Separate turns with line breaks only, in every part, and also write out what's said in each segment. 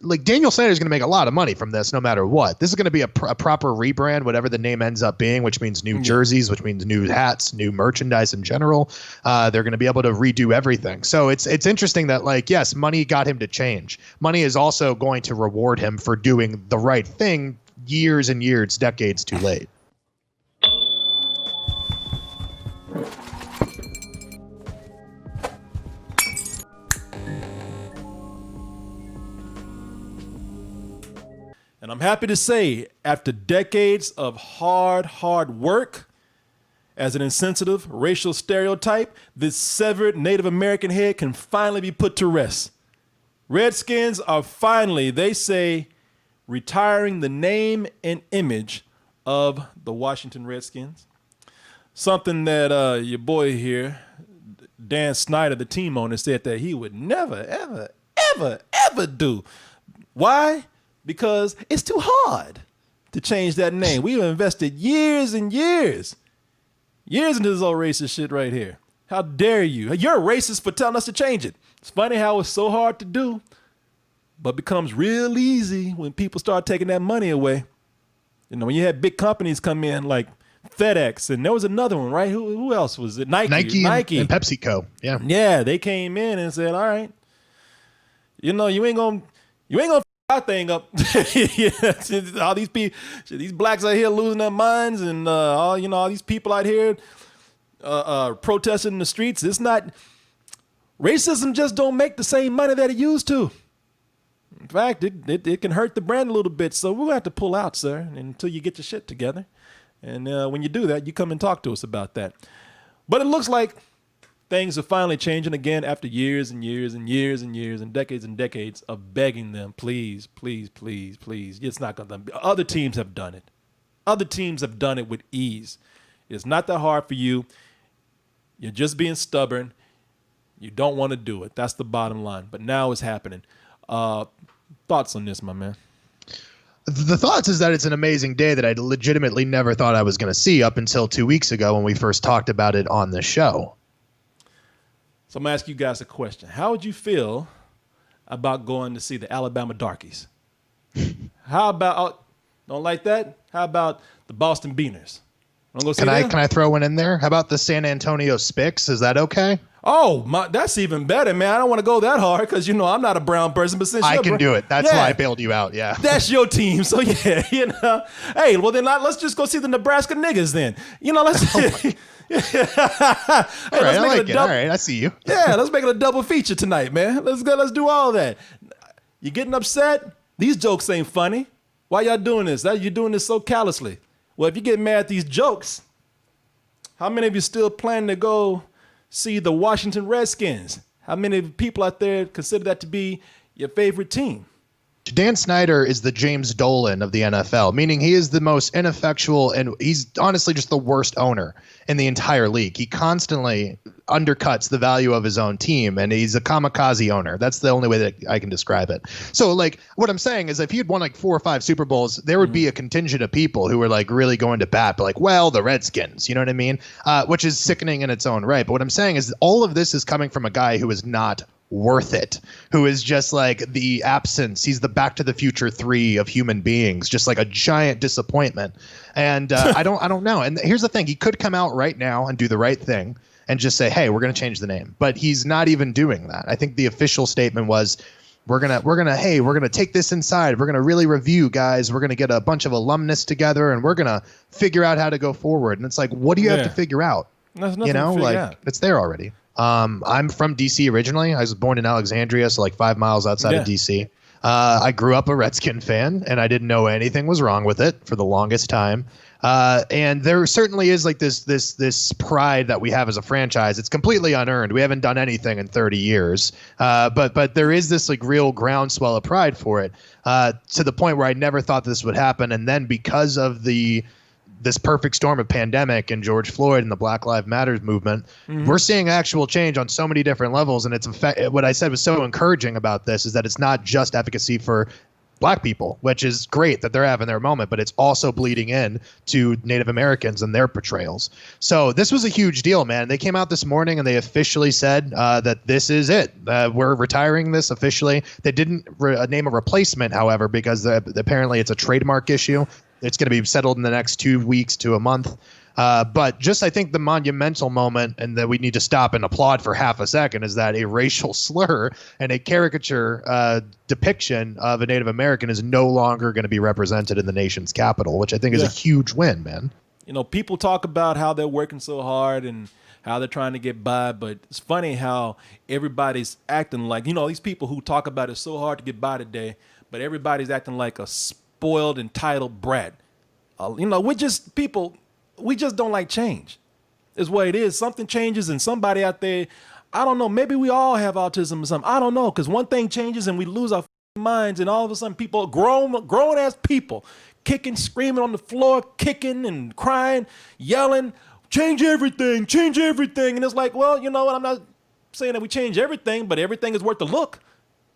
like Daniel Snyder is going to make a lot of money from this no matter what. This is going to be a proper rebrand, whatever the name ends up being, which means new jerseys, which means new hats, new merchandise in general. They're going to be able to redo everything. So it's interesting that, like, yes, money got him to change. Money is also going to reward him for doing the right thing years and years, decades too late.
And I'm happy to say, after decades of hard work as an insensitive racial stereotype, this severed Native American head can finally be put to rest. Redskins are finally, they say, retiring the name and image of the Washington Redskins. Something that your boy here, Dan Snyder, the team owner, said that he would never, ever do. Why? Because it's too hard to change that name. We've invested years and years into this old racist shit right here. How dare you? You're a racist for telling us to change it. It's funny how it's so hard to do, but becomes real easy when people start taking that money away. You know, when you had big companies come in like FedEx, and there was another one, right? Who else was it? Nike
and PepsiCo. Yeah.
Yeah, they came in and said, all right, you know, you ain't gonna our thing up. All these people, these blacks out here losing their minds, and all these people out here protesting in the streets. It's not racism; just don't make the same money that it used to. In fact, it can hurt the brand a little bit. So we're gonna have to pull out, sir, until you get your shit together. And when you do that, you come and talk to us about that. But it looks like things are finally changing again after years and years and years and years and decades of begging them, please, please, please, please. It's not going to. Other teams have done it. Other teams have done it with ease. It's not that hard for you. You're just being stubborn. You don't want to do it. That's the bottom line. But now it's happening. Thoughts on this, my man?
The thoughts is that it's an amazing day that I legitimately never thought I was going to see up until 2 weeks ago when we first talked about it on the show.
So I'm going to ask you guys a question. How would you feel about going to see the Alabama Darkies? How about, don't like that? How about the Boston Beaners?
Can I throw one in there? How about the San Antonio Spicks? Is that okay?
Oh, that's even better, man. I don't want to go that hard because, I'm not a brown person. But since
I can do it. That's why I bailed you out, yeah.
That's your team. So, yeah, Hey, well, then let's just go see the Nebraska niggas then. Let's...
All right, I like it. All right, I see you.
Yeah, let's make it a double feature tonight, man. Let's go. Let's do all that. You getting upset? These jokes ain't funny. Why y'all doing this? You're doing this so callously. Well, if you get mad at these jokes, how many of you still plan to go see the Washington Redskins? How many people out there consider that to be your favorite team?
Dan Snyder is the James Dolan of the NFL, meaning he is the most ineffectual and he's honestly just the worst owner in the entire league. He constantly undercuts the value of his own team, and he's a kamikaze owner. That's the only way that I can describe it. So, like, what I'm saying is if he had won like 4 or 5 Super Bowls, there would be a contingent of people who were like really going to bat, but like, well, the Redskins, you know what I mean? Which is sickening in its own right. But what I'm saying is all of this is coming from a guy who is not worth it, who is just like the absence. He's the Back to the Future 3 of human beings, just like a giant disappointment. And I don't know. And here's the thing. He could come out right now and do the right thing and just say, hey, we're going to change the name. But he's not even doing that. I think the official statement was, we're going to take this inside. We're going to really review, guys. We're going to get a bunch of alumnus together and we're going to figure out how to go forward. And it's like, what do you have to figure out?
There's nothing to figure out.
It's there already. I'm from DC originally. I was born in Alexandria, so like 5 miles outside of DC. I grew up a Redskin fan, and I didn't know anything was wrong with it for the longest time. And there certainly is like this pride that we have as a franchise. It's completely unearned. We haven't done anything in 30 years. But there is this like real groundswell of pride for it, to the point where I never thought this would happen. And then because of this perfect storm of pandemic and George Floyd and the Black Lives Matter movement, we're seeing actual change on so many different levels. And what I said was so encouraging about this is that it's not just efficacy for black people, which is great that they're having their moment, but it's also bleeding in to Native Americans and their portrayals. So this was a huge deal, man. They came out this morning and they officially said that this is it. We're retiring this officially. They didn't name a replacement, however, because apparently it's a trademark issue. It's going to be settled in the next 2 weeks to a month. But just I think the monumental moment, and that we need to stop and applaud for half a second, is that a racial slur and a caricature depiction of a Native American is no longer going to be represented in the nation's capital, which I think is a huge win, man.
You know, people talk about how they're working so hard and how they're trying to get by, but it's funny how everybody's acting like, you know, these people who talk about it so hard to get by today, but everybody's acting like a spoiled, entitled brat. You know, we just don't like change, is what it is. Something changes and somebody out there, I don't know, maybe we all have autism or something. I don't know, because one thing changes and we lose our minds, and all of a sudden people, grown ass people, kicking, screaming on the floor, kicking and crying, yelling, change everything. And it's like, well, you know what? I'm not saying that we change everything, but everything is worth a look.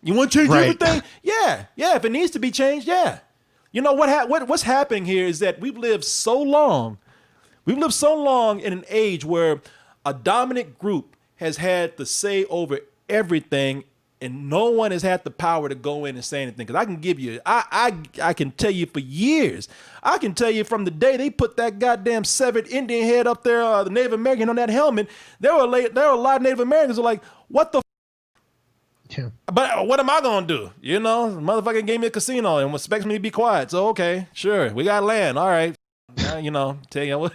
You want to change everything? Yeah. If it needs to be changed, yeah. You know what's happening here is that we've lived so long in an age where a dominant group has had the say over everything, and no one has had the power to go in and say anything. Because I can give you, I can tell you for years, I can tell you from the day they put that goddamn severed Indian head up there, the Native American on that helmet, there were a lot of Native Americans who were like, what the yeah. But what am I going to do? You know, the motherfucker gave me a casino and expects me to be quiet. So, okay, sure, we got land. All right. You know, tell you,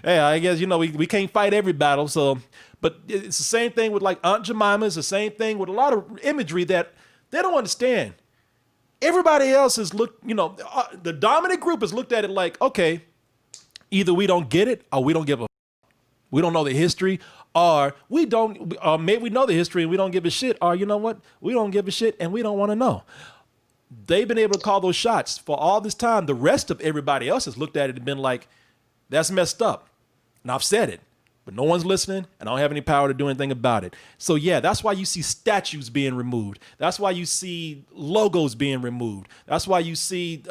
hey, I guess, you know, we can't fight every battle. So, but it's the same thing with like Aunt Jemima. It's the same thing with a lot of imagery that they don't understand. Everybody else has looked, you know, the dominant group has looked at it like, okay, either we don't get it or we don't give a, we don't know the history, or we don't, or maybe we know the history and we don't give a shit, or you know what, we don't give a shit and we don't want to know. They've been able to call those shots for all this time. The rest of everybody else has looked at it and been like, that's messed up. And I've said it, but no one's listening and I don't have any power to do anything about it. So yeah, that's why you see statues being removed. That's why you see logos being removed. That's why you see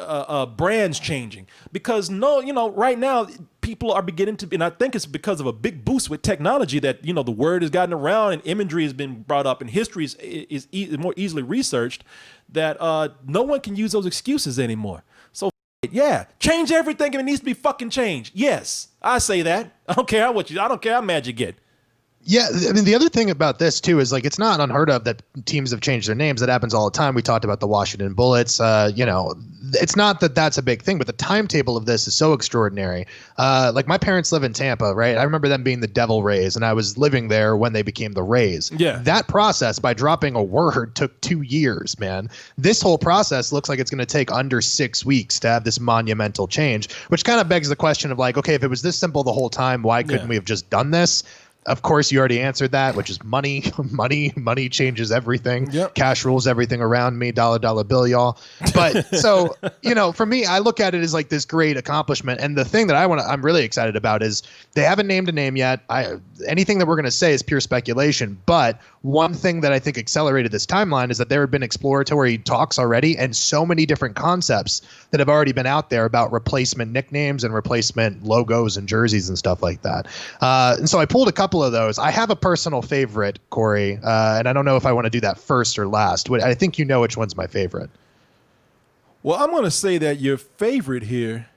brands changing. Because right now people are beginning to, and I think it's because of a big boost with technology that, you know, the word has gotten around and imagery has been brought up and history is more easily researched, that no one can use those excuses anymore. So yeah, change everything if it needs to be fucking changed. Yes, I say that. I don't care how mad you get.
Yeah, I mean, the other thing about this, too, is like it's not unheard of that teams have changed their names. That happens all the time. We talked about the Washington Bullets. It's not that that's a big thing, but the timetable of this is so extraordinary. Like my parents live in Tampa, right? I remember them being the Devil Rays, and I was living there when they became the Rays.
Yeah.
That process, by dropping a word, took 2 years, man. This whole process looks like it's going to take under 6 weeks to have this monumental change, which kind of begs the question of like, okay, if it was this simple the whole time, why couldn't we have just done this? Of course, you already answered that, which is money. Money changes everything.
Yep.
Cash rules everything around me. Dollar bill, y'all. But so, for me, I look at it as like this great accomplishment. And the thing that I'm really excited about is they haven't named a name yet. Anything that we're going to say is pure speculation. But one thing that I think accelerated this timeline is that there have been exploratory talks already and so many different concepts that have already been out there about replacement nicknames and replacement logos and jerseys and stuff like that. And so I pulled a couple of those. I have a personal favorite, Corey, and I don't know if I want to do that first or last. I think you know which one's my favorite.
Well, I'm going to say that your favorite here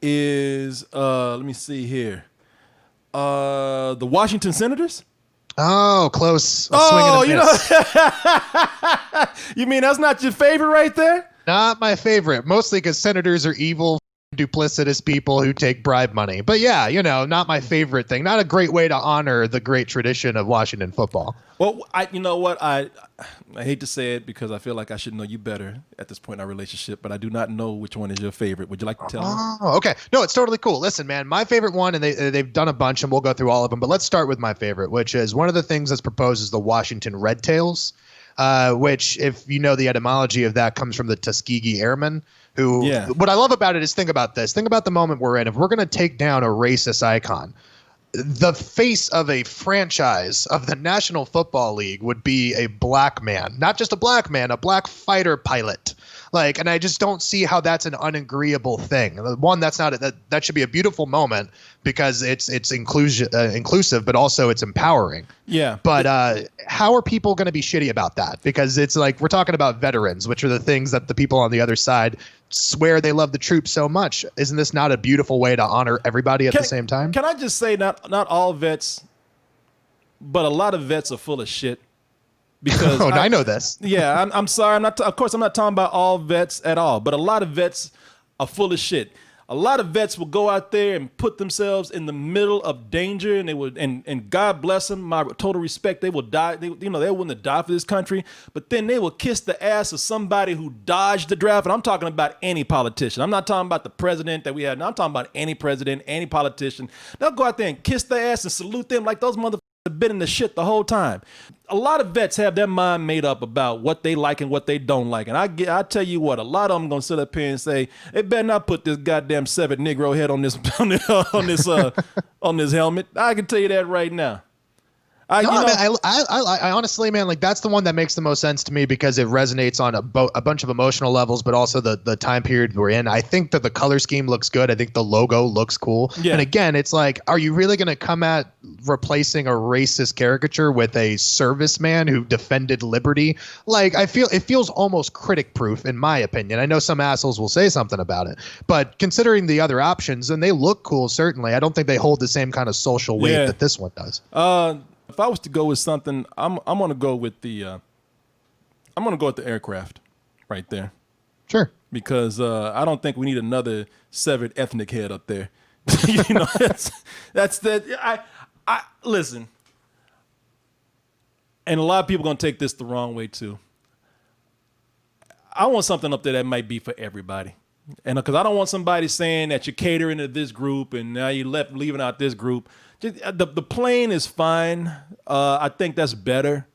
is, let me see here, the Washington Senators.
Oh, close.
You mean that's not your favorite right there?
Not my favorite, mostly because senators are evil, duplicitous people who take bribe money. But yeah, not my favorite thing. Not a great way to honor the great tradition of Washington football.
Well, I hate to say it because I feel like I should know you better at this point in our relationship, but I do not know which one is your favorite. Would you like to tell me?
Oh, okay. No, it's totally cool. Listen, man, my favorite one, and they've done a bunch, and we'll go through all of them, but let's start with my favorite, which is one of the things that's proposed is the Washington Redtails, which, if you know the etymology of that, comes from the Tuskegee Airmen. What I love about it is, think about this. Think about the moment we're in. If we're going to take down a racist icon, the face of a franchise of the National Football League would be a black man, not just a black man, a black fighter pilot. Like, and I just don't see how that's an unagreeable thing. One, that's not that should be a beautiful moment because it's inclusive, but also it's empowering.
Yeah.
But how are people going to be shitty about that? Because it's like we're talking about veterans, which are the things that the people on the other side swear they love the troops so much. Isn't this not a beautiful way to honor everybody at the same time?
Can I just say not all vets, but a lot of vets are full of shit. Because
I know this.
Yeah, I'm sorry. Of course, I'm not talking about all vets at all, but a lot of vets are full of shit. A lot of vets will go out there and put themselves in the middle of danger, and they would, and God bless them, my total respect. They will die. They're willing to die for this country, but then they will kiss the ass of somebody who dodged the draft. And I'm talking about any politician. I'm not talking about the president that we had. No, I'm talking about any president, any politician. They'll go out there and kiss their ass and salute them like those motherfuckers have been in the shit the whole time. A lot of vets have their mind made up about what they like and what they don't like. And I tell you what, a lot of them gonna sit up here and say, they better not put this goddamn severed Negro head on this on this helmet. I can tell you that right now.
I honestly, man, like that's the one that makes the most sense to me because it resonates on a bunch of emotional levels, but also the time period we're in. I think that the color scheme looks good. I think the logo looks cool. Yeah. And again, it's like, are you really going to come at replacing a racist caricature with a serviceman who defended liberty? Like, it feels almost critic proof in my opinion. I know some assholes will say something about it, but considering the other options, and they look cool, certainly, I don't think they hold the same kind of social weight that this one does.
If I was to go with something, I'm gonna go with the aircraft right there.
Sure.
Because I don't think we need another severed ethnic head up there. That's that. I listen, and a lot of people are gonna take this the wrong way too. I want something up there that might be for everybody. And because I don't want somebody saying that you're catering to this group and now you're leaving out this group. Just, the plane is fine. I think that's better.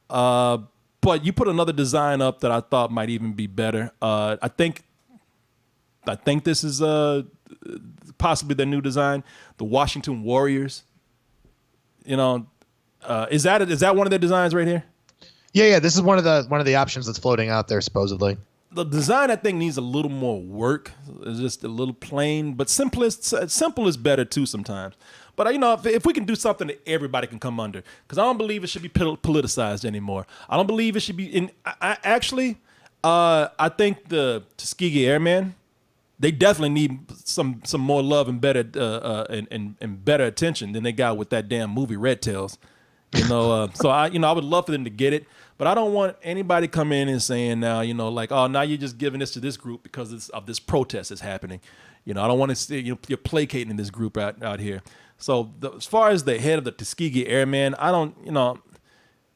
But you put another design up that I thought might even be better. I think this is possibly their new design. The Washington Warriors. Is that one of their designs right here?
Yeah. This is one of the options that's floating out there supposedly.
The design, I think, needs a little more work. It's just a little plain, but simple is better too sometimes. But if we can do something that everybody can come under, because I don't believe it should be politicized anymore. I don't believe it should be. I think the Tuskegee Airmen, they definitely need some more love and better and better attention than they got with that damn movie Redtails. So I would love for them to get it. But I don't want anybody come in and saying now, like, oh, now you're just giving this to this group because of this protest that's happening. I don't want to see you're placating this group out here. So as far as the head of the Tuskegee Airmen, I don't,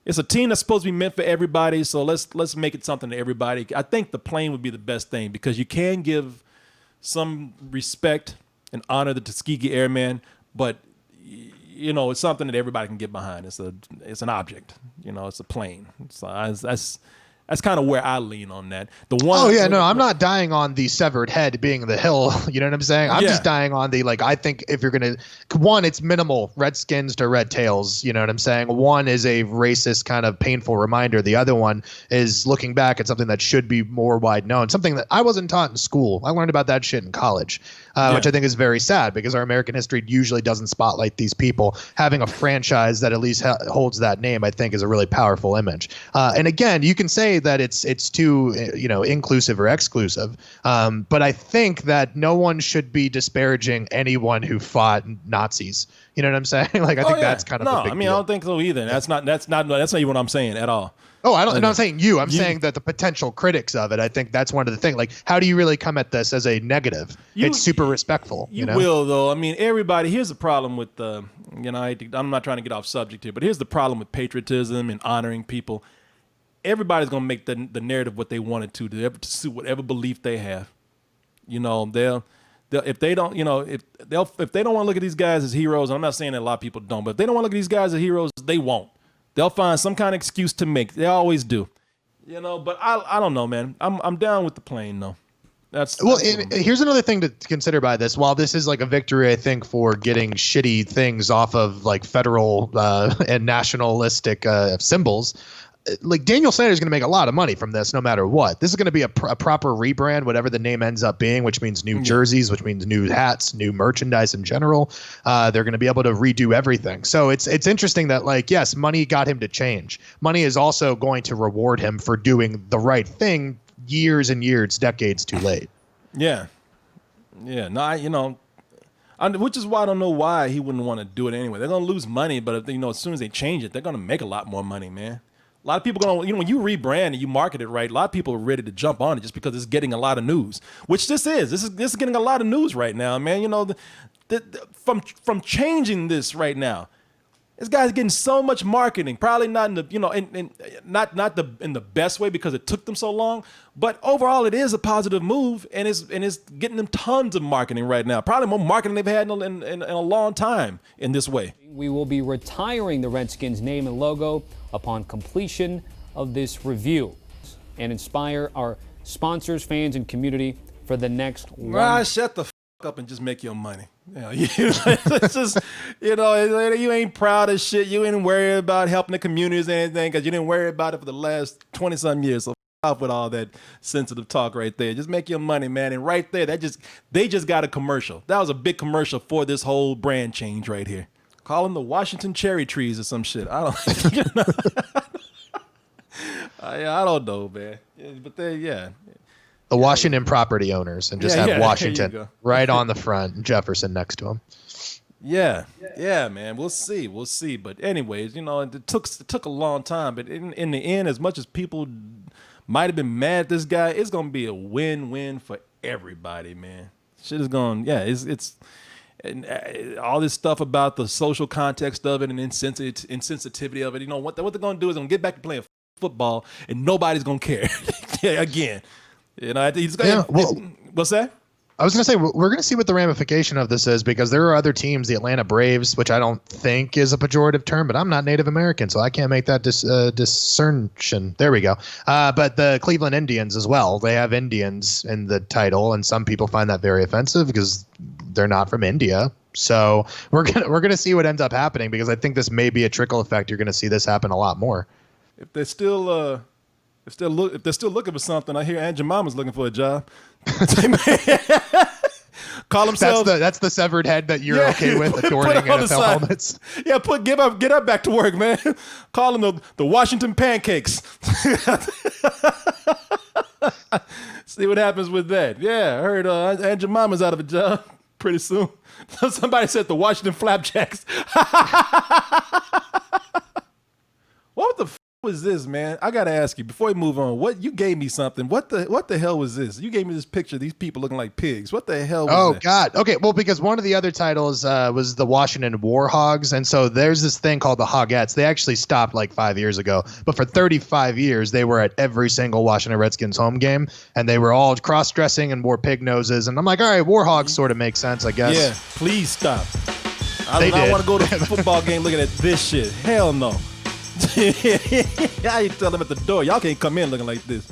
it's a team that's supposed to be meant for everybody. So let's make it something to everybody. I think the plane would be the best thing because you can give some respect and honor the Tuskegee Airmen, but it's something that everybody can get behind. It's an object. It's a plane. So that's kind of where I lean on that. I'm not dying on the severed head being the hill. You know what I'm saying? I'm just dying on the, like, I think if you're going to, one, it's minimal Redskins to Redtails. You know what I'm saying? One is a racist kind of painful reminder. The other one is looking back at something that should be more wide known, something that I wasn't taught in school. I learned about that shit in college, which I think is very sad because our American history usually doesn't spotlight these people. Having a franchise that at least holds that name, I think, is a really powerful image. And again, you can say that it's too inclusive or exclusive, but I think that no one should be disparaging anyone who fought Nazis. You know what I'm saying? Like, I think that's kind of a big deal. I don't think so either. That's not even what I'm saying at all.
Oh, I'm not saying you. I'm saying that the potential critics of it, I think that's one of the things. Like, how do you really come at this as a negative? It's super respectful.
You will, though. I mean, everybody, here's the problem with, I'm not trying to get off subject here, but here's the problem with patriotism and honoring people. Everybody's going to make the narrative what they want it to suit whatever belief they have. They'll if they don't, if they don't want to look at these guys as heroes, I'm not saying that a lot of people don't, but if they don't want to look at these guys as heroes, they won't. They'll find some kind of excuse to make. They always do. But I don't know, man. I'm down with the plane, though.
Here's another thing to consider by this. While this is like a victory, I think, for getting shitty things off of like federal and nationalistic symbols, like Daniel Snyder's going to make a lot of money from this no matter what. This is going to be a proper rebrand, whatever the name ends up being, which means new jerseys, which means new hats, new merchandise in general. They're going to be able to redo everything. So it's interesting that, like, yes, money got him to change. Money is also going to reward him for doing the right thing years and years, decades too late.
Yeah. No, which is why I don't know why he wouldn't want to do it anyway. They're going to lose money, but as soon as they change it, they're going to make a lot more money, man. A lot of people going to, when you rebrand and you market it right, a lot of people are ready to jump on it just because it's getting a lot of news, which this is. This is getting a lot of news right now, man. From changing this right now, this guy's getting so much marketing. Probably not in the not in the best way because it took them so long. But overall, it is a positive move, and it's getting them tons of marketing right now. Probably more marketing they've had in a long time in this way.
We will be retiring the Redskins name and logo upon completion of this review, and inspire our sponsors, fans, and community for the next one.
Shut the up and just make your money. It's just, you ain't proud of shit. You ain't worried about helping the communities or anything because you didn't worry about it for the last 20-something years. So off with all that sensitive talk right there. Just make your money, man. And right there, they just got a commercial. That was a big commercial for this whole brand change right here. Call them the Washington cherry trees or some shit. I don't I don't know, man. But
the Washington property owners, and just have Washington right on the front and Jefferson next to him.
Yeah, man. We'll see. But anyways, it took a long time. But in the end, as much as people might have been mad at this guy, it's gonna be a win-win for everybody, man. Shit is going. Yeah, it's and all this stuff about the social context of it and insensitivity of it. What they're gonna do is gonna get back to playing football, and nobody's gonna care again. What's that?
I was going to say, we're going to see what the ramification of this is, because there are other teams, the Atlanta Braves, which I don't think is a pejorative term, but I'm not Native American, so I can't make that discerntion. There we go. But the Cleveland Indians as well. They have Indians in the title, and some people find that very offensive because they're not from India. So we're gonna see what ends up happening, because I think this may be a trickle effect. You're going to see this happen a lot more.
If they're still looking for something, I hear Aunt Jemima's looking for a job. Call themselves.
That's the severed head that you're okay with adorning NFL helmets.
Yeah, get up back to work, man. Call them the Washington Pancakes. See what happens with that. Yeah, I heard Aunt Jemima's out of a job pretty soon. Somebody said the Washington Flapjacks. What the was this, man? I gotta ask you before we move on. What you gave me something? What the hell was this? You gave me this picture of these people looking like pigs. What the hell was that?
God. Okay, well, because one of the other titles was the Washington Warhogs, and so there's this thing called the Hogettes. They actually stopped like 5 years ago, but for 35 years they were at every single Washington Redskins home game, and they were all cross-dressing and wore pig noses. And I'm like, all right, Warhogs sort of makes sense, I guess.
Yeah, please stop. I don't want to go to a football game looking at this shit. Hell no. I tell them at the door, y'all can't come in looking like this.